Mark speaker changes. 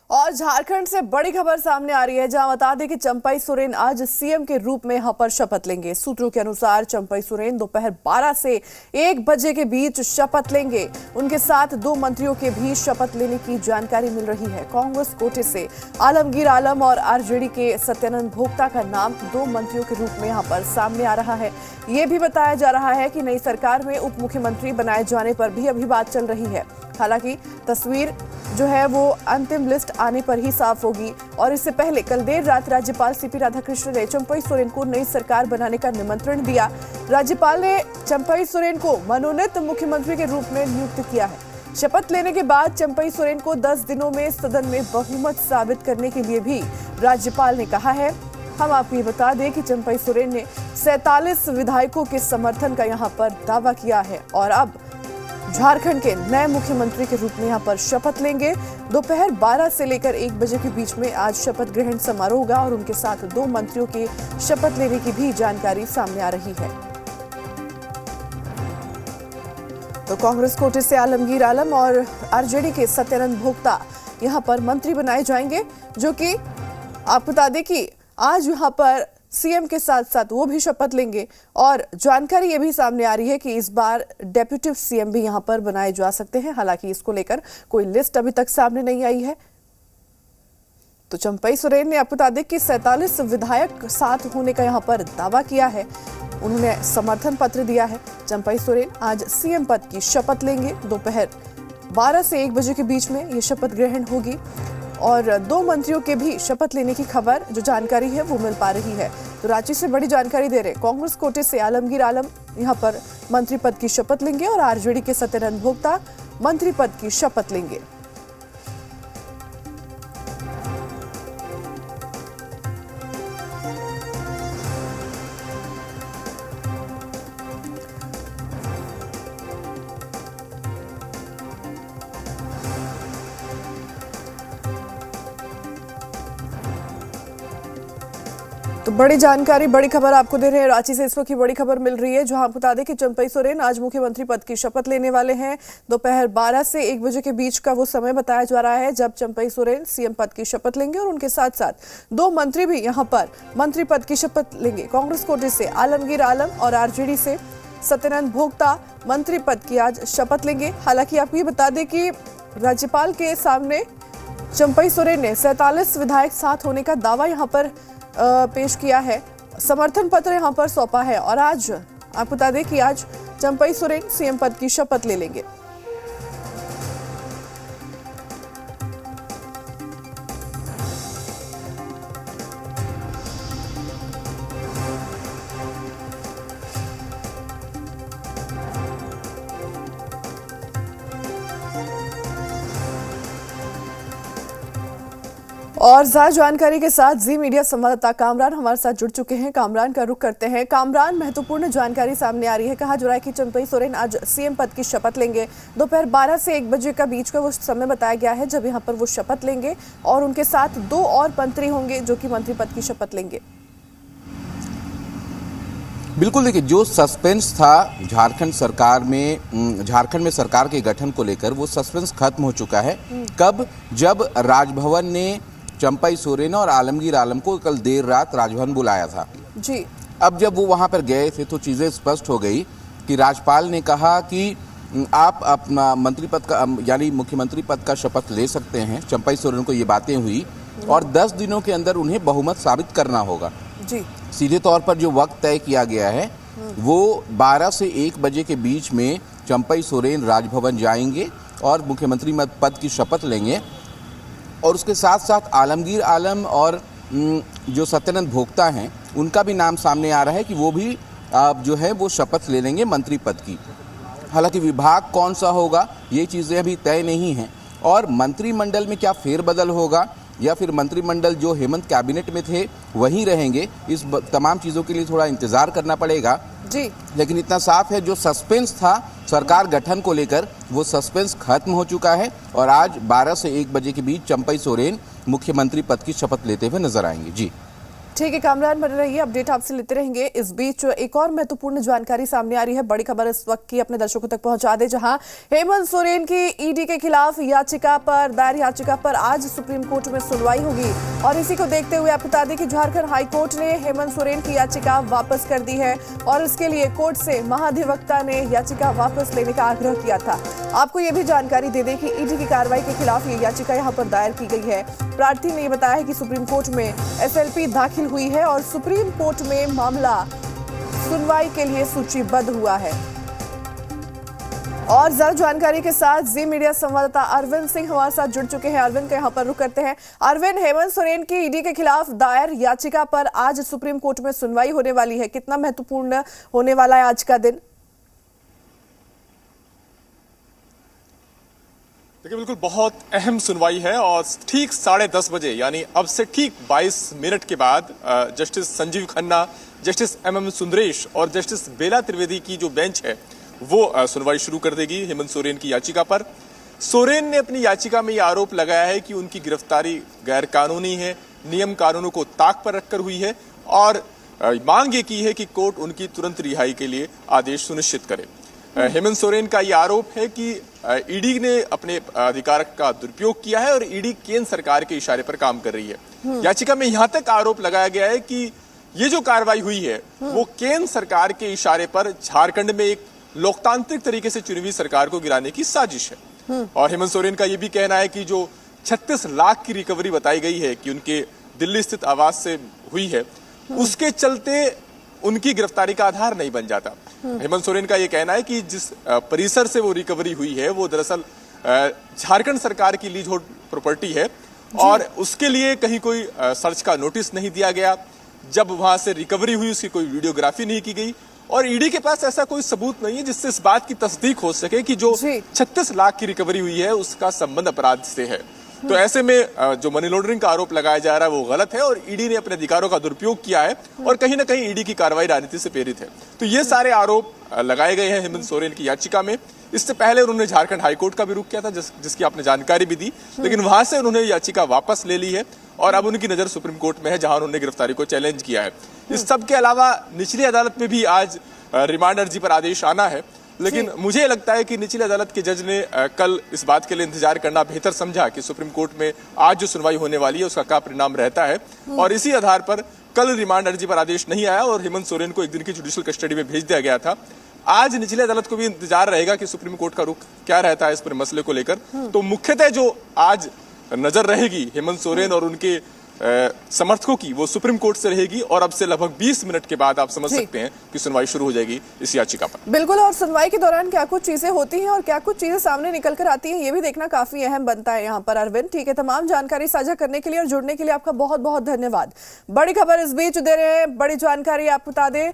Speaker 1: और झारखंड से बड़ी खबर सामने आ रही है, जहां बता दें कि चंपई सोरेन आज सीएम के रूप में यहां पर शपथ लेंगे। सूत्रों के अनुसार चंपई सोरेन दोपहर 12 से 1 बजे के बीच शपथ लेंगे। उनके साथ 2 मंत्रियों के भी शपथ लेने की जानकारी मिल रही है। कांग्रेस कोटे से आलमगीर आलम और आरजेडी के सत्यानंद भोक्ता का नाम 2 मंत्रियों के रूप में यहां पर सामने आ रहा है। ये भी बताया जा रहा है कि नई सरकार में उप मुख्यमंत्री बनाए जाने पर भी अभी बात चल रही है। हालांकि तस्वीर जो है वो अंतिम लिस्ट आने पर ही साफ होगी। और इससे पहले कल देर रात राज्यपाल सीपी राधाकृष्णन ने चंपई सोरेन को नई सरकार बनाने का निमंत्रण दिया। राज्यपाल ने चंपई सोरेन को मनोनीत मुख्यमंत्री के रूप में नियुक्त किया है। शपथ लेने के बाद चंपई सोरेन को 10 दिनों में सदन में बहुमत साबित करने के लिए भी राज्यपाल ने कहा है। हम आपको ये बता दें कि चंपई सोरेन ने 47 विधायकों के समर्थन का यहाँ पर दावा किया है और अब झारखंड के नए मुख्यमंत्री के रूप में यहां पर शपथ लेंगे। दोपहर 12 से लेकर 1 बजे के बीच में आज शपथ ग्रहण समारोह होगा और उनके साथ 2 मंत्रियों के शपथ लेने की भी जानकारी सामने आ रही है। तो कांग्रेस कोटे से आलमगीर आलम और आरजेडी के सत्यानंद भोक्ता यहां पर मंत्री बनाए जाएंगे, जो कि आपको बता दें कि आज यहां पर सीएम के साथ साथ वो भी शपथ लेंगे। और जानकारी ये भी सामने आ रही है कि इस बार डेप्यूटी सीएम भी यहां पर बनाए जा सकते हैं। हालांकि इसको लेकर कोई लिस्ट अभी तक सामने नहीं आई है। तो चंपई सोरेन ने आपको बता दें कि 47 विधायक साथ होने का यहां पर दावा किया है। उन्होंने समर्थन पत्र दिया है। चंपई सोरेन आज सीएम पद की शपथ लेंगे। दोपहर 12 से 1 बजे के बीच में ये शपथ ग्रहण होगी और 2 मंत्रियों के भी शपथ लेने की खबर जो जानकारी है वो मिल पा रही है। तो रांची से बड़ी जानकारी दे रहे कांग्रेस कोटे से आलमगीर आलम यहां पर मंत्री पद की शपथ लेंगे और आरजेडी के सत्यानंद भोक्ता मंत्री पद की शपथ लेंगे। तो बड़ी जानकारी, बड़ी खबर आपको दे रहे हैं रांची से। इस वक्त की बड़ी खबर मिल रही है, जहां आप बता दें कि चंपई सोरेन आज मुख्यमंत्री पद की शपथ लेने वाले हैं। दोपहर 12 से 1 बजे के बीच का वो समय बताया जा रहा है जब चंपई सोरेन सीएम पद की शपथ लेंगे और उनके साथ साथ 2 मंत्री भी यहां पर मंत्री पद की शपथ लेंगे। कांग्रेस कोटे से आलमगीर आलम और आरजेडी से सत्यानंद भोक्ता मंत्री पद की आज शपथ लेंगे। हालांकि आपको ये बता दें कि राज्यपाल के सामने चंपई सोरेन ने 47 विधायक साथ होने का दावा यहां पर पेश किया है। समर्थन पत्र यहां पर सौंपा है और आज आपको बता दें कि आज चंपई सोरेन सीएम पद की शपथ ले लेंगे। और ज्यादा जानकारी के साथ जी मीडिया संवाददाता कामरान हमारे साथ जुड़ चुके हैं। कामरान का रुख करते हैं। कामरान, महत्वपूर्ण जानकारी सामने आ रही है। कहा जा रहा है कि चंपई सोरेन आज सीएम पद की शपथ लेंगे। दोपहर 12 से 1 बजे का बीच का वो समय बताया गया है जब यहां पर वो शपथ लेंगे और उनके साथ 2 और मंत्री होंगे जो कि मंत्री पद की शपथ लेंगे।
Speaker 2: बिल्कुल, देखिए, जो सस्पेंस था झारखंड में सरकार के गठन को लेकर, वो सस्पेंस खत्म हो चुका है। कब? जब राजभवन ने चंपई सोरेन और आलमगीर आलम को कल देर रात राजभवन बुलाया था
Speaker 1: जी।
Speaker 2: अब जब वो वहां पर गए थे तो चीजें स्पष्ट हो गई कि राज्यपाल ने कहा कि आप अपना मंत्री पद का यानी मुख्यमंत्री पद का शपथ ले सकते हैं। चंपई सोरेन को ये बातें हुई और 10 दिनों के अंदर उन्हें बहुमत साबित करना होगा जी। सीधे तौर पर जो वक्त तय किया गया है वो 12 से 1 बजे के बीच में चंपई सोरेन राजभवन जाएंगे और मुख्यमंत्री पद की शपथ लेंगे। और उसके साथ साथ आलमगीर आलम और जो सत्यानंद भोक्ता हैं उनका भी नाम सामने आ रहा है कि वो भी जो है वो शपथ ले लेंगे मंत्री पद की। हालांकि विभाग कौन सा होगा ये चीज़ें अभी तय नहीं हैं और मंत्रिमंडल में क्या फेरबदल होगा या फिर मंत्रिमंडल जो हेमंत कैबिनेट में थे वहीं रहेंगे, इस तमाम चीज़ों के लिए थोड़ा इंतज़ार करना पड़ेगा
Speaker 1: जी।
Speaker 2: लेकिन इतना साफ है जो सस्पेंस था सरकार गठन को लेकर वो सस्पेंस खत्म हो चुका है और आज 12 से 1 बजे के बीच चंपई सोरेन मुख्यमंत्री पद की शपथ लेते हुए नजर आएंगे जी।
Speaker 1: ठीक है कामरान, बने रहिए, अपडेट आपसे लेते रहेंगे। इस बीच एक और महत्वपूर्ण जानकारी सामने आ रही है। बड़ी खबर इस वक्त की अपने दर्शकों तक पहुंचा दे, जहां हेमंत सोरेन की ईडी के खिलाफ दायर याचिका पर आज सुप्रीम कोर्ट में सुनवाई होगी। और इसी को देखते हुए आपको बता दें कि झारखंड हाईकोर्ट ने हेमंत सोरेन की याचिका वापस कर दी है और इसके लिए कोर्ट से महाधिवक्ता ने याचिका वापस लेने का आग्रह किया था। आपको ये भी जानकारी दे दें कि ईडी की कार्रवाई के खिलाफ ये याचिका यहाँ पर दायर की गई है। प्रार्थी ने बताया है कि सुप्रीम कोर्ट में एसएलपी दाखिल हुई है और सुप्रीम कोर्ट में मामला सुनवाई के लिए सूचीबद्ध हुआ है। और ज्यादा जानकारी के साथ जी मीडिया संवाददाता अरविंद सिंह हमारे साथ जुड़ चुके हैं। अरविंद का यहाँ पर रुक करते हैं। अरविंद, हेमंत सोरेन की ईडी के खिलाफ दायर याचिका पर आज सुप्रीम कोर्ट में सुनवाई होने वाली है, कितना महत्वपूर्ण होने वाला है आज का दिन?
Speaker 3: देखिए, बिल्कुल बहुत अहम सुनवाई है और ठीक 10:30 बजे यानी अब से ठीक 22 मिनट के बाद justice Sanjiv Khanna, justice MM Sundaresh और जस्टिस बेला त्रिवेदी की जो बेंच है वो सुनवाई शुरू कर देगी हेमंत सोरेन की याचिका पर। सोरेन ने अपनी याचिका में ये आरोप लगाया है कि उनकी गिरफ्तारी गैर कानूनी है, नियम कानूनों को ताक पर रखकर हुई है और मांग ये की है कि कोर्ट उनकी तुरंत रिहाई के लिए आदेश सुनिश्चित करे। हेमंत सोरेन का ये आरोप है कि ईडी ने अपने अधिकार का दुरुपयोग किया है और ईडी केंद्र सरकार के इशारे पर काम कर रही है। याचिका में यहां तक आरोप लगाया गया है कि ये जो कार्रवाई हुई है वो केंद्र सरकार के इशारे पर झारखंड में एक लोकतांत्रिक तरीके से चुनी हुई सरकार को गिराने की साजिश है। और हेमंत सोरेन का ये भी कहना है कि जो 36 लाख की रिकवरी बताई गई है कि उनके दिल्ली स्थित आवास से हुई है, उसके चलते उनकी गिरफ्तारी का आधार नहीं बन जाता। हेमंत सोरेन का यह कहना है कि जिस परिसर से वो रिकवरी हुई है वो दरअसल झारखंड सरकार की लीज होल्ड प्रॉपर्टी है और उसके लिए कहीं कोई सर्च का नोटिस नहीं दिया गया। जब वहां से रिकवरी हुई उसकी कोई वीडियोग्राफी नहीं की गई और ईडी के पास ऐसा कोई सबूत नहीं है जिससे इस बात की तस्दीक हो सके कि जो 36 लाख की रिकवरी हुई है उसका संबंध अपराध से है। तो ऐसे में जो मनी लॉन्ड्रिंग का आरोप लगाया जा रहा है वो गलत है और ईडी ने अपने अधिकारों का दुरुपयोग किया है और कहीं ना कहीं ईडी की कार्रवाई राजनीति से प्रेरित है। तो ये सारे आरोप लगाए गए हैं हेमंत सोरेन की याचिका में। इससे पहले उन्होंने झारखंड हाईकोर्ट का भी रुख किया था जिसकी आपने जानकारी भी दी, लेकिन वहां से उन्होंने याचिका वापस ले ली है और अब उनकी नजर सुप्रीम कोर्ट में है जहां उन्होंने गिरफ्तारी को चैलेंज किया है। इस सब के अलावा निचली अदालत में भी आज रिमांड अर्जी पर आदेश आना है, लेकिन मुझे लगता है कि निचली अदालत के जज ने कल इस बात के लिए इंतजार करना बेहतर समझा कि सुप्रीम कोर्ट में आज जो सुनवाई होने वाली है उसका क्या परिणाम रहता है और इसी आधार पर कल रिमांड अर्जी पर आदेश नहीं आया और हेमंत सोरेन को एक दिन की जुडिशियल कस्टडी में भेज दिया गया था। आज निचली अदालत को भी इंतजार रहेगा कि सुप्रीम कोर्ट का रुख क्या रहता है इस पूरे मसले को लेकर। तो मुख्यतः जो आज नजर रहेगी हेमंत सोरेन और उनके समर्थकों की वो सुप्रीम कोर्ट से रहेगी और अब से लगभग 20 मिनट के बाद आप समझ सकते हैं कि सुनवाई शुरू हो जाएगी इस याचिका पर।
Speaker 1: बिल्कुल, और सुनवाई के दौरान क्या कुछ चीजें होती हैं और क्या कुछ चीजें सामने निकल कर आती हैं, ये भी देखना काफी अहम बनता है यहाँ पर। अरविंद, ठीक है, तमाम जानकारी साझा करने के लिए और जुड़ने के लिए आपका बहुत बहुत धन्यवाद। बड़ी खबर इस बीच दे रहे हैं, बड़ी जानकारी आप बता दें।